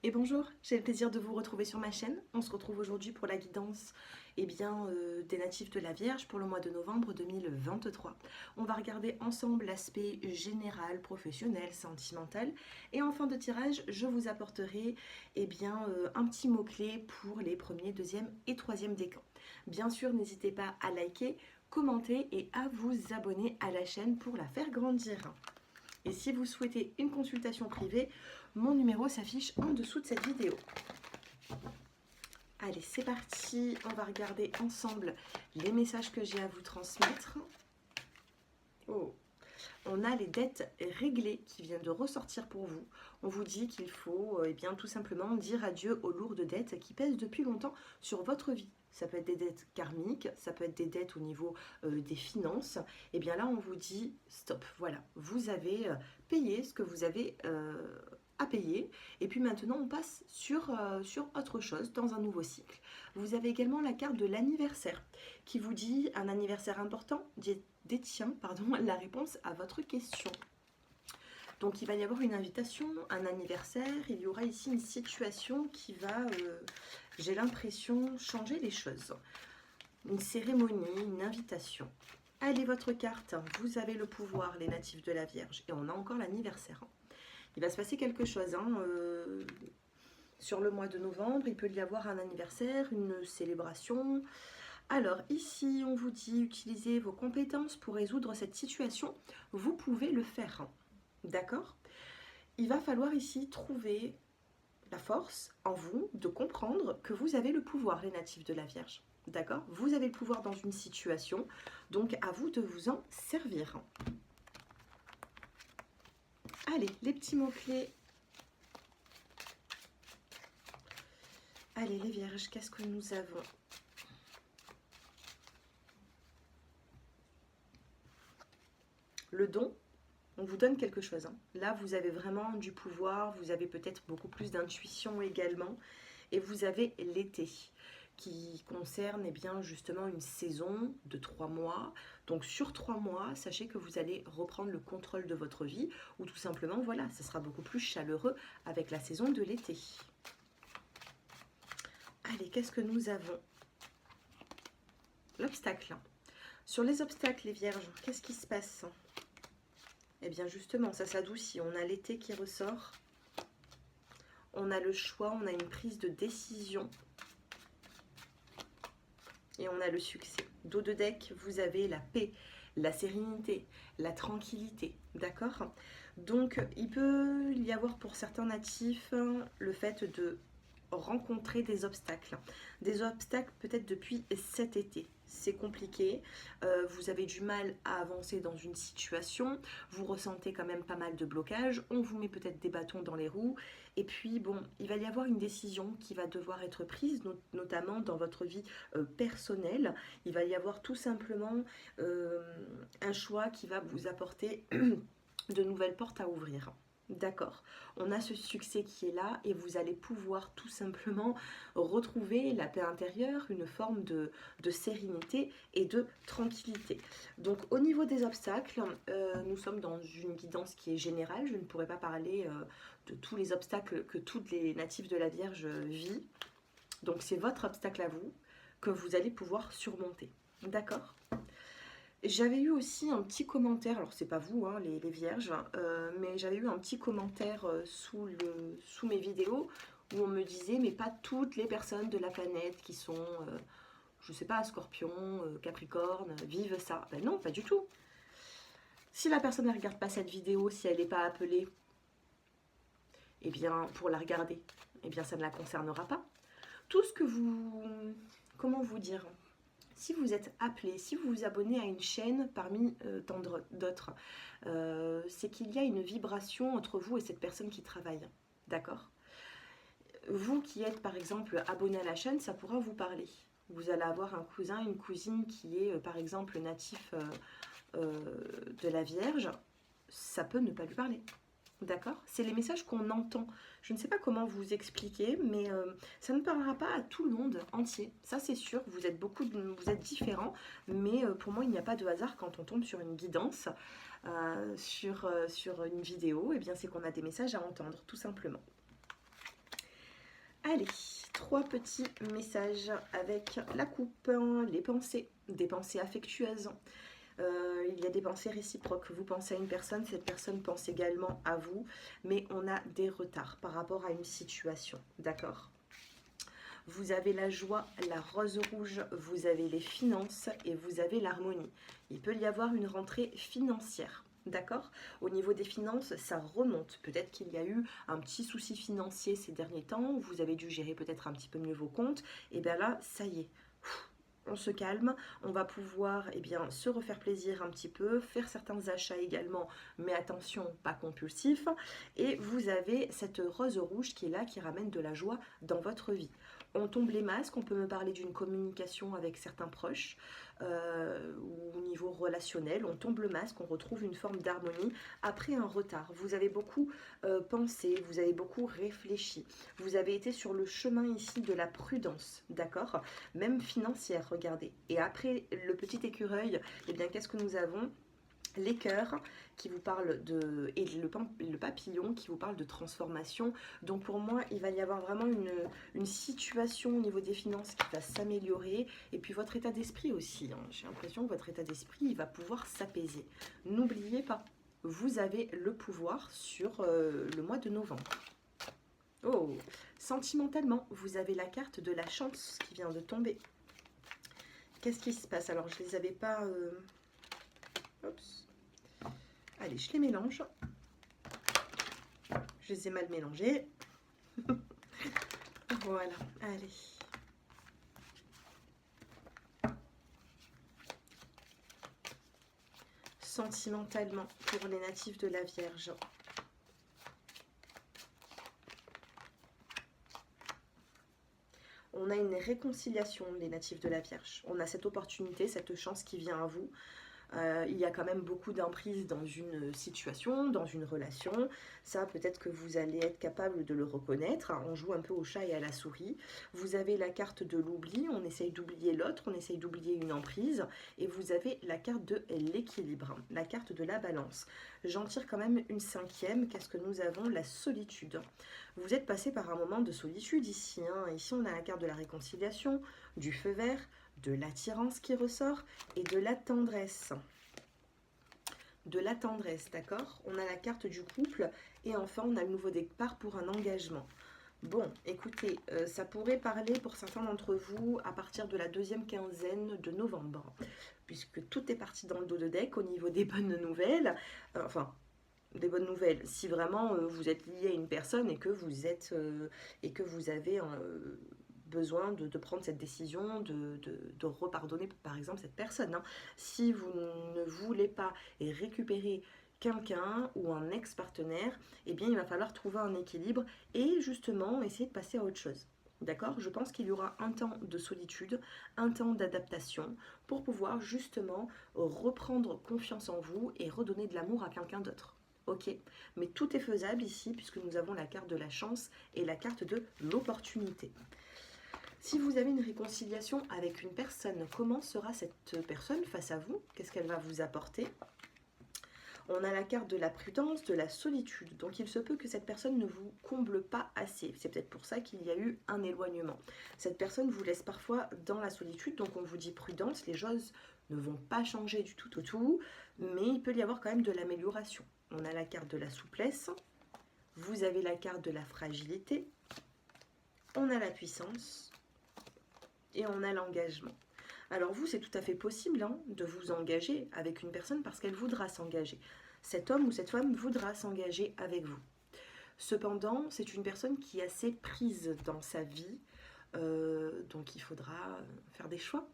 Et bonjour, j'ai le plaisir de vous retrouver sur ma chaîne. On se retrouve aujourd'hui pour la guidance des natifs de la Vierge pour le mois de novembre 2023. On va regarder ensemble l'aspect général, professionnel, sentimental. Et en fin de tirage, je vous apporterai un petit mot-clé pour les premiers, deuxième et troisième décans. Bien sûr, n'hésitez pas à liker, commenter et à vous abonner à la chaîne pour la faire grandir. Et si vous souhaitez une consultation privée, mon numéro s'affiche en dessous de cette vidéo. Allez, c'est parti, on va regarder ensemble les messages que j'ai à vous transmettre. Oh, on a les dettes réglées qui viennent de ressortir pour vous. On vous dit qu'il faut tout simplement dire adieu aux lourdes dettes qui pèsent depuis longtemps sur votre vie. Ça peut être des dettes karmiques, ça peut être des dettes au niveau des finances. Et bien là, on vous dit stop. Voilà, vous avez payé ce que vous avez à payer. Et puis maintenant, on passe sur autre chose, dans un nouveau cycle. Vous avez également la carte de l'anniversaire qui vous dit un anniversaire important détient la réponse à votre question. Donc il va y avoir une invitation, un anniversaire, il y aura ici une situation qui va, j'ai l'impression, changer les choses. Une cérémonie, une invitation. Allez, votre carte, vous avez le pouvoir, les natifs de la Vierge. Et on a encore l'anniversaire. Il va se passer quelque chose. Sur le mois de novembre, il peut y avoir un anniversaire, une célébration. Alors ici, on vous dit utilisez vos compétences pour résoudre cette situation. Vous pouvez le faire. D'accord? Il va falloir ici trouver la force en vous de comprendre que vous avez le pouvoir, les natifs de la Vierge. D'accord? Vous avez le pouvoir dans une situation, donc à vous de vous en servir. Allez, les petits mots-clés. Allez, les Vierges, qu'est-ce que nous avons? Le don, on vous donne quelque chose. Là, vous avez vraiment du pouvoir, vous avez peut-être beaucoup plus d'intuition également. Et vous avez l'été qui concerne justement une saison de 3 mois. Donc sur 3 mois, sachez que vous allez reprendre le contrôle de votre vie ou tout simplement, voilà, ça sera beaucoup plus chaleureux avec la saison de l'été. Allez, qu'est-ce que nous avons? L'obstacle. Sur les obstacles, les vierges, qu'est-ce qui se passe? Eh bien justement, ça s'adoucit. On a l'été qui ressort. On a le choix, on a une prise de décision. Et on a le succès. Dos de deck, vous avez la paix, la sérénité, la tranquillité. D'accord? Donc, il peut y avoir pour certains natifs le fait de rencontrer des obstacles. Des obstacles peut-être depuis cet été. C'est compliqué, vous avez du mal à avancer dans une situation, vous ressentez quand même pas mal de blocages, on vous met peut-être des bâtons dans les roues, et puis bon, il va y avoir une décision qui va devoir être prise, notamment dans votre vie personnelle. Il va y avoir tout simplement un choix qui va vous apporter de nouvelles portes à ouvrir. D'accord, on a ce succès qui est là et vous allez pouvoir tout simplement retrouver la paix intérieure, une forme de sérénité et de tranquillité. Donc au niveau des obstacles, nous sommes dans une guidance qui est générale. Je ne pourrais pas parler de tous les obstacles que toutes les natifs de la Vierge vivent. Donc c'est votre obstacle à vous que vous allez pouvoir surmonter. D'accord? J'avais eu aussi un petit commentaire, alors c'est pas vous, les vierges, mais j'avais eu un petit commentaire sous mes vidéos où on me disait, mais pas toutes les personnes de la planète qui sont, je sais pas, Scorpion, Capricorne, vivent ça. Ben non, pas du tout. Si la personne ne regarde pas cette vidéo, si elle n'est pas appelée, eh bien, pour la regarder, eh bien, ça ne la concernera pas. Tout ce que vous... Comment vous dire? Si vous êtes appelé, si vous vous abonnez à une chaîne parmi tant d'autres, c'est qu'il y a une vibration entre vous et cette personne qui travaille. D'accord? Vous qui êtes par exemple abonné à la chaîne, ça pourra vous parler. Vous allez avoir un cousin, une cousine qui est par exemple natif de la Vierge, ça peut ne pas lui parler. D'accord? C'est les messages qu'on entend. Je ne sais pas comment vous expliquer, mais ça ne parlera pas à tout le monde entier. Ça, c'est sûr. Vous êtes vous êtes différents, mais pour moi, il n'y a pas de hasard quand on tombe sur une guidance, sur une vidéo. Eh bien, c'est qu'on a des messages à entendre, tout simplement. Allez, 3 petits messages avec la coupe, hein, les pensées, des pensées affectueuses. Il y a des pensées réciproques. Vous pensez à une personne, cette personne pense également à vous, mais on a des retards par rapport à une situation, d'accord? Vous avez la joie, la rose rouge, vous avez les finances et vous avez l'harmonie. Il peut y avoir une rentrée financière. D'accord? Au niveau des finances, ça remonte. Peut-être qu'il y a eu un petit souci financier ces derniers temps, vous avez dû gérer peut-être un petit peu mieux vos comptes, et bien là, ça y est. On se calme, on va pouvoir se refaire plaisir un petit peu, faire certains achats également, mais attention, pas compulsif. Et vous avez cette rose rouge qui est là, qui ramène de la joie dans votre vie. On tombe les masques, on peut me parler d'une communication avec certains proches ou au niveau relationnel. On tombe le masque, on retrouve une forme d'harmonie après un retard. Vous avez beaucoup pensé, vous avez beaucoup réfléchi. Vous avez été sur le chemin ici de la prudence, d'accord? Même financière, regardez. Et après le petit écureuil, eh bien qu'est-ce que nous avons? Les cœurs qui vous parlent de... et le papillon qui vous parle de transformation. Donc pour moi, il va y avoir vraiment une situation au niveau des finances qui va s'améliorer. Et puis votre état d'esprit aussi. Hein. J'ai l'impression que votre état d'esprit, il va pouvoir s'apaiser. N'oubliez pas, vous avez le pouvoir sur le mois de novembre. Oh, sentimentalement, vous avez la carte de la chance qui vient de tomber. Qu'est-ce qui se passe? Alors, je ne les avais pas... Oups. Allez, je les mélange. Je les ai mal mélangés. Voilà, allez. Sentimentalement, pour les natifs de la Vierge. On a une réconciliation, les natifs de la Vierge. On a cette opportunité, cette chance qui vient à vous. Il y a quand même beaucoup d'emprise dans une situation, dans une relation. Ça, peut-être que vous allez être capable de le reconnaître. On joue un peu au chat et à la souris. Vous avez la carte de l'oubli. On essaye d'oublier l'autre, on essaye d'oublier une emprise. Et vous avez la carte de l'équilibre, la carte de la balance. J'en tire quand même une cinquième. Qu'est-ce que nous avons? La solitude. Vous êtes passé par un moment de solitude ici. Hein. Ici, on a la carte de la réconciliation, du feu vert, de l'attirance qui ressort et de la tendresse. De la tendresse, d'accord? On a la carte du couple et enfin on a le nouveau départ pour un engagement. Bon, écoutez, ça pourrait parler pour certains d'entre vous à partir de la deuxième quinzaine de novembre, puisque tout est parti dans le dos de deck au niveau des bonnes nouvelles. Enfin, des bonnes nouvelles. Si vraiment vous êtes lié à une personne et que vous êtes et que vous avez besoin de prendre cette décision, de repardonner par exemple cette personne. Hein. Si vous ne voulez pas récupérer quelqu'un ou un ex-partenaire, eh bien il va falloir trouver un équilibre et justement essayer de passer à autre chose. D'accord? Je pense qu'il y aura un temps de solitude, un temps d'adaptation pour pouvoir justement reprendre confiance en vous et redonner de l'amour à quelqu'un d'autre. Ok, mais tout est faisable ici puisque nous avons la carte de la chance et la carte de l'opportunité. Si vous avez une réconciliation avec une personne, comment sera cette personne face à vous? Qu'est-ce qu'elle va vous apporter? On a la carte de la prudence, de la solitude. Donc il se peut que cette personne ne vous comble pas assez. C'est peut-être pour ça qu'il y a eu un éloignement. Cette personne vous laisse parfois dans la solitude, donc on vous dit prudence, les choses ne vont pas changer du tout au tout, mais il peut y avoir quand même de l'amélioration. On a la carte de la souplesse, vous avez la carte de la fragilité, on a la puissance et on a l'engagement. Alors vous, c'est tout à fait possible hein, de vous engager avec une personne parce qu'elle voudra s'engager. Cet homme ou cette femme voudra s'engager avec vous. Cependant, c'est une personne qui est assez prise dans sa vie, donc il faudra faire des choix.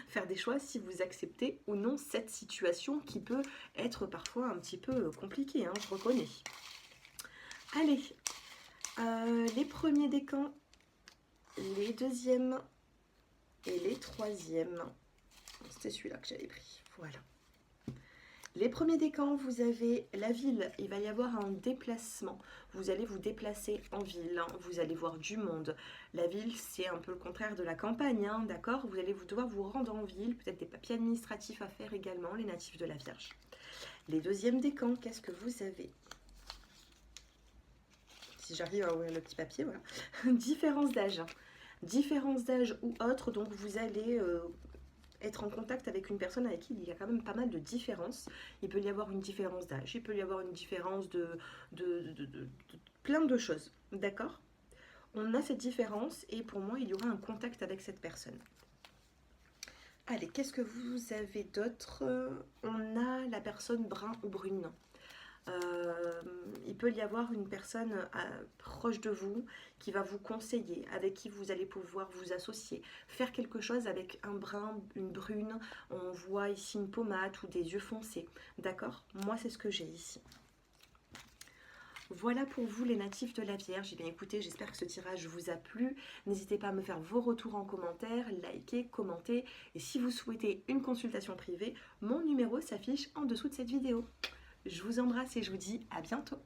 Faire des choix si vous acceptez ou non cette situation qui peut être parfois un petit peu compliquée, hein, je reconnais. Allez, les premiers décans, les deuxièmes et les troisièmes. C'était celui-là que j'avais pris, voilà. Les premiers décans, vous avez la ville, il va y avoir un déplacement. Vous allez vous déplacer en ville, hein. Vous allez voir du monde. La ville, c'est un peu le contraire de la campagne, hein, d'accord? Vous allez devoir vous rendre en ville, peut-être des papiers administratifs à faire également, les natifs de la Vierge. Les deuxièmes décans, qu'est-ce que vous avez? si j'arrive à ouvrir le petit papier, voilà. Différence d'âge. Différence d'âge ou autre, donc vous allez être en contact avec une personne avec qui il y a quand même pas mal de différences. Il peut y avoir une différence d'âge, il peut y avoir une différence de plein de choses, d'accord? On a cette différence et pour moi, il y aura un contact avec cette personne. Allez, qu'est-ce que vous avez d'autre? On a la personne brun ou brune. Il peut y avoir une personne proche de vous qui va vous conseiller, avec qui vous allez pouvoir vous associer, faire quelque chose avec un brun, une brune. On voit ici une pommade ou des yeux foncés, d'accord? Moi, c'est ce que j'ai ici. Voilà pour vous les natifs de la Vierge. Eh bien écoutez, j'espère que ce tirage vous a plu. N'hésitez pas à me faire vos retours en commentaire, liker, commenter. Et si vous souhaitez une consultation privée, mon numéro s'affiche en dessous de cette vidéo. Je vous embrasse et je vous dis à bientôt.